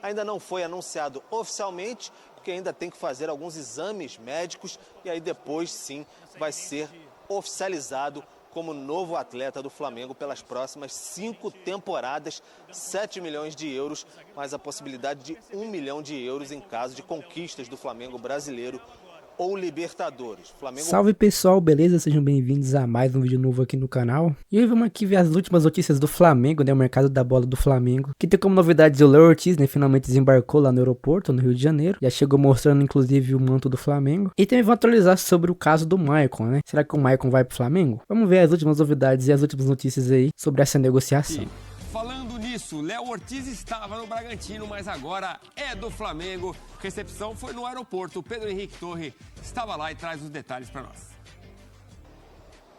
ainda não foi anunciado oficialmente, porque ainda tem que fazer alguns exames médicos e aí depois sim vai ser oficializado como novo atleta do Flamengo pelas próximas 5 temporadas, 7 milhões de euros, mais a possibilidade de 1 milhão de euros em caso de conquistas do Flamengo brasileiro ou Libertadores. Salve pessoal, beleza? Sejam bem-vindos a mais um vídeo novo aqui no canal. E hoje vamos aqui ver as últimas notícias do Flamengo, né? O mercado da bola do Flamengo. Que tem como novidades o Léo Ortiz, né? Finalmente desembarcou lá no aeroporto, no Rio de Janeiro. Já chegou mostrando inclusive o manto do Flamengo. E também vou atualizar sobre o caso do Maicon, né? Será que o Maicon vai pro Flamengo? Vamos ver as últimas novidades e as últimas notícias aí sobre essa negociação. Falando nisso, Léo Ortiz estava no Bragantino, mas agora é do Flamengo. Recepção foi no aeroporto. O Pedro Henrique Torre estava lá e traz os detalhes para nós.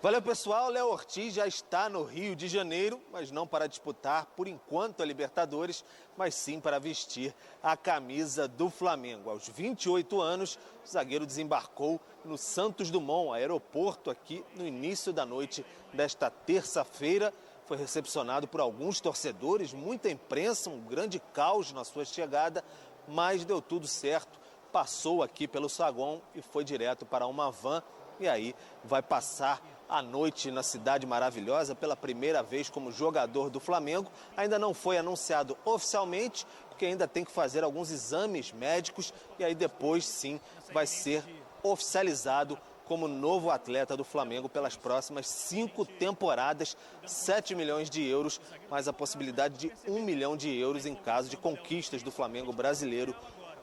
Valeu, pessoal. Léo Ortiz já está no Rio de Janeiro, mas não para disputar, por enquanto, a Libertadores, mas sim para vestir a camisa do Flamengo. Aos 28 anos, o zagueiro desembarcou no Santos Dumont, aeroporto, aqui no início da noite desta terça-feira. Foi recepcionado por alguns torcedores, muita imprensa, um grande caos na sua chegada, mas deu tudo certo. Passou aqui pelo saguão e foi direto para uma van e aí vai passar a noite na Cidade Maravilhosa pela primeira vez como jogador do Flamengo. Ainda não foi anunciado oficialmente, porque ainda tem que fazer alguns exames médicos e aí depois sim vai ser oficializado como novo atleta do Flamengo pelas próximas 5 temporadas, 7 milhões de euros, mais a possibilidade de 1 milhão de euros em caso de conquistas do Flamengo brasileiro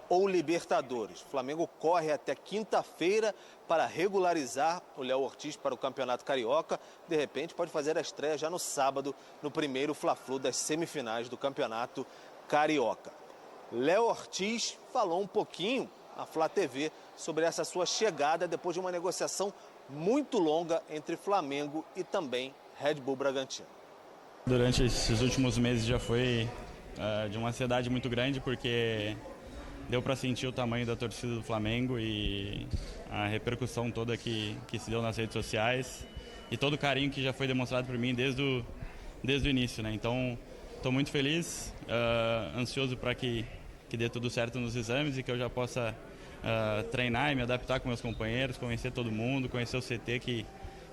ou Libertadores. O Flamengo corre até quinta-feira para regularizar o Léo Ortiz para o Campeonato Carioca. De repente pode fazer a estreia já no sábado, no primeiro Fla-Flu das semifinais do Campeonato Carioca. Léo Ortiz falou um pouquinho a Flá TV sobre essa sua chegada depois de uma negociação muito longa entre Flamengo e também Red Bull Bragantino. Durante esses últimos meses já foi de uma ansiedade muito grande, porque deu para sentir o tamanho da torcida do Flamengo e a repercussão toda que se deu nas redes sociais e todo o carinho que já foi demonstrado por mim desde o início, né? Então estou muito feliz, ansioso para que dê tudo certo nos exames e que eu já possa treinar e me adaptar com meus companheiros, conhecer todo mundo, conhecer o CT que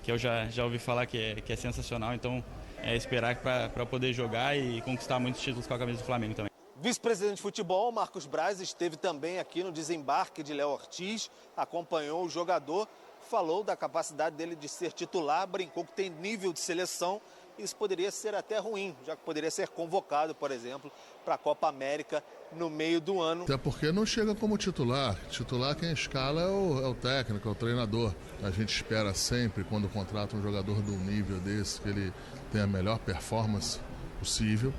eu já ouvi falar que é sensacional. Então esperar para poder jogar e conquistar muitos títulos com a camisa do Flamengo também. Vice-presidente de futebol, Marcos Braz, esteve também aqui no desembarque de Léo Ortiz, acompanhou o jogador, falou da capacidade dele de ser titular, brincou que tem nível de seleção. Isso poderia ser até ruim, já que poderia ser convocado, por exemplo, para a Copa América no meio do ano. Até porque não chega como titular. Titular quem escala é o técnico, é o treinador. A gente espera sempre, quando contrata um jogador de um nível desse, que ele tenha a melhor performance possível,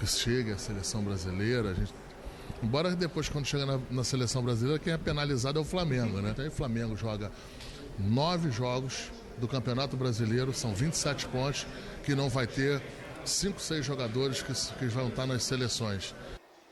que chegue à seleção brasileira. Embora depois, quando chega na seleção brasileira, quem é penalizado é o Flamengo, né? Então, o Flamengo joga 9 jogos do Campeonato Brasileiro, são 27 pontos, que não vai ter 5, 6 jogadores que vão estar nas seleções.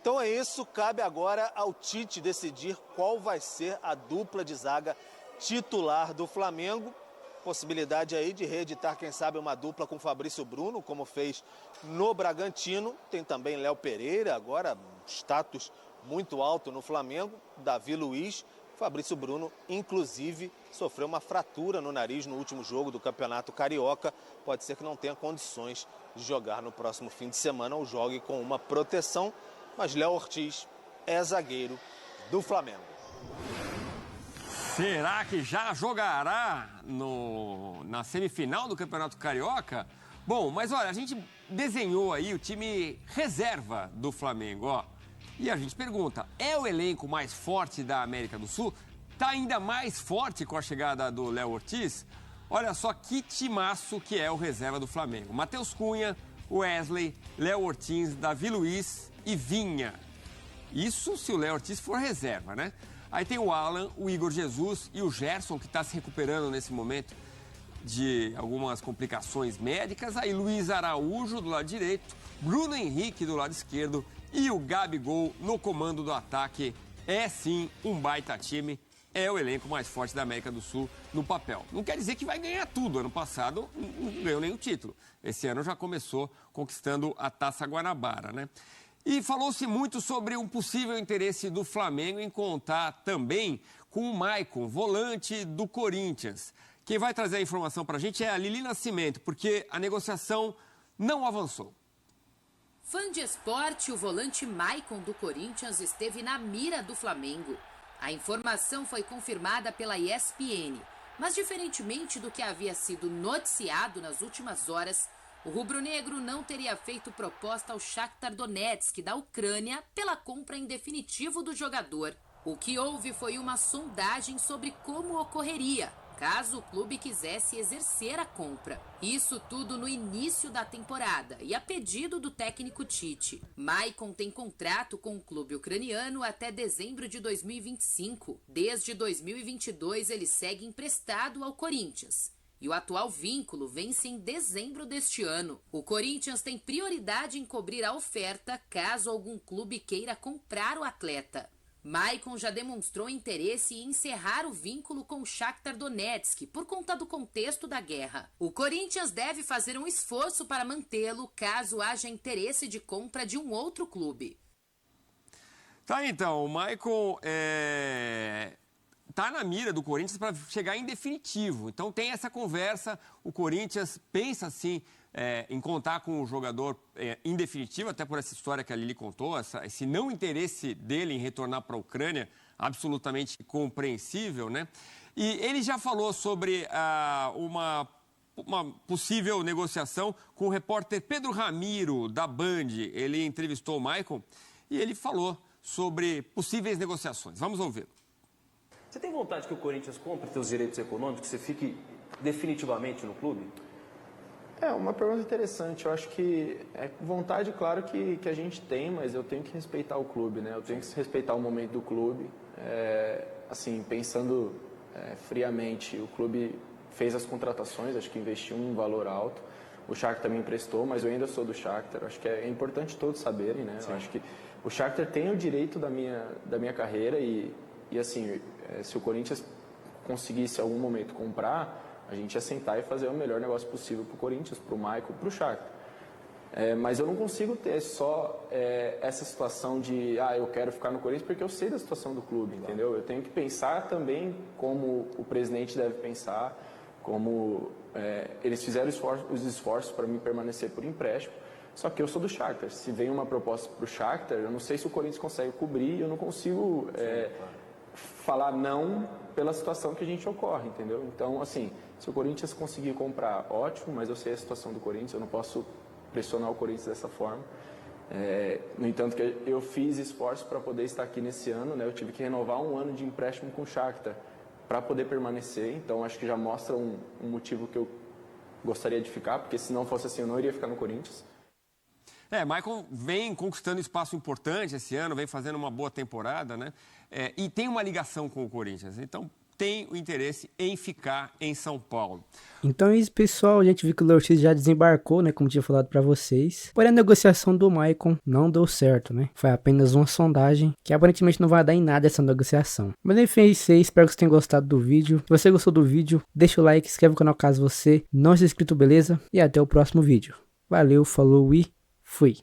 Então é isso, cabe agora ao Tite decidir qual vai ser a dupla de zaga titular do Flamengo. Possibilidade aí de reeditar, quem sabe, uma dupla com Fabrício Bruno, como fez no Bragantino. Tem também Léo Pereira, agora status muito alto no Flamengo, Davi Luiz. Fabrício Bruno, inclusive, sofreu uma fratura no nariz no último jogo do Campeonato Carioca. Pode ser que não tenha condições de jogar no próximo fim de semana ou jogue com uma proteção. Mas Léo Ortiz é zagueiro do Flamengo. Será que já jogará na semifinal do Campeonato Carioca? Bom, mas olha, a gente desenhou aí o time reserva do Flamengo, ó. E a gente pergunta, é o elenco mais forte da América do Sul? Tá ainda mais forte com a chegada do Léo Ortiz? Olha só que timaço que é o reserva do Flamengo. Matheus Cunha, Wesley, Léo Ortiz, Davi Luiz e Vinha. Isso se o Léo Ortiz for reserva, né? Aí tem o Alan, o Igor Jesus e o Gerson, que está se recuperando nesse momento de algumas complicações médicas. Aí Luiz Araújo do lado direito, Bruno Henrique do lado esquerdo e o Gabigol no comando do ataque. É sim um baita time, é o elenco mais forte da América do Sul no papel. Não quer dizer que vai ganhar tudo, ano passado não ganhou nenhum título. Esse ano já começou conquistando a Taça Guanabara, né? E falou-se muito sobre um possível interesse do Flamengo em contar também com o Maicon, volante do Corinthians. Quem vai trazer a informação para a gente é a Lili Nascimento, porque a negociação não avançou. Fã de esporte, o volante Maicon do Corinthians esteve na mira do Flamengo. A informação foi confirmada pela ESPN, mas diferentemente do que havia sido noticiado nas últimas horas, o rubro-negro não teria feito proposta ao Shakhtar Donetsk da Ucrânia pela compra em definitivo do jogador. O que houve foi uma sondagem sobre como ocorreria, caso o clube quisesse exercer a compra. Isso tudo no início da temporada e a pedido do técnico Tite. Maicon tem contrato com o clube ucraniano até dezembro de 2025. Desde 2022 ele segue emprestado ao Corinthians. E o atual vínculo vence em dezembro deste ano. O Corinthians tem prioridade em cobrir a oferta caso algum clube queira comprar o atleta. Maicon já demonstrou interesse em encerrar o vínculo com o Shakhtar Donetsk por conta do contexto da guerra. O Corinthians deve fazer um esforço para mantê-lo caso haja interesse de compra de um outro clube. Tá, então, o Maicon tá na mira do Corinthians para chegar em definitivo. Então tem essa conversa, o Corinthians pensa sim em contar com o jogador em definitivo, até por essa história que a Lili contou, esse não interesse dele em retornar para a Ucrânia, absolutamente compreensível, né? E ele já falou sobre uma possível negociação com o repórter Pedro Ramiro, da Band. Ele entrevistou o Maicon e ele falou sobre possíveis negociações. Vamos ouvir. Você tem vontade que o Corinthians compre seus direitos econômicos, que você fique definitivamente no clube? É uma pergunta interessante. Eu acho que vontade, claro que a gente tem, mas eu tenho que respeitar o clube, né? Eu tenho que respeitar o momento do clube. Assim, pensando friamente, o clube fez as contratações, acho que investiu um valor alto. O Shakhtar também emprestou, mas eu ainda sou do Shakhtar. Acho que é importante todos saberem, né? Eu acho que o Shakhtar tem o direito da minha carreira e assim, se o Corinthians conseguisse em algum momento comprar, a gente ia sentar e fazer o melhor negócio possível para o Corinthians, para o Maicon, para o Shakhtar. Mas eu não consigo ter só essa situação de eu quero ficar no Corinthians porque eu sei da situação do clube, entendeu? Eu tenho que pensar também como o presidente deve pensar, como eles fizeram os esforços para me permanecer por empréstimo. Só que eu sou do Shakhtar. Se vem uma proposta para o Shakhtar, eu não sei se o Corinthians consegue cobrir, eu não consigo falar não pela situação que a gente ocorre, entendeu? Então, assim, se o Corinthians conseguir comprar, ótimo, mas eu sei a situação do Corinthians, eu não posso pressionar o Corinthians dessa forma. No entanto, que eu fiz esforço para poder estar aqui nesse ano, né? Eu tive que renovar um ano de empréstimo com o Shakhtar para poder permanecer, então acho que já mostra um motivo que eu gostaria de ficar, porque se não fosse assim eu não iria ficar no Corinthians. Maicon vem conquistando espaço importante esse ano, vem fazendo uma boa temporada, né? E tem uma ligação com o Corinthians, então tem o interesse em ficar em São Paulo. Então é isso, pessoal. A gente viu que o Léo Ortiz já desembarcou, né? Como tinha falado pra vocês. Porém, a negociação do Maicon não deu certo, né? Foi apenas uma sondagem, que aparentemente não vai dar em nada essa negociação. Mas enfim, é isso aí. Espero que vocês tenham gostado do vídeo. Se você gostou do vídeo, deixa o like, se inscreve no canal caso você não seja inscrito, beleza? E até o próximo vídeo. Valeu, falou e fui!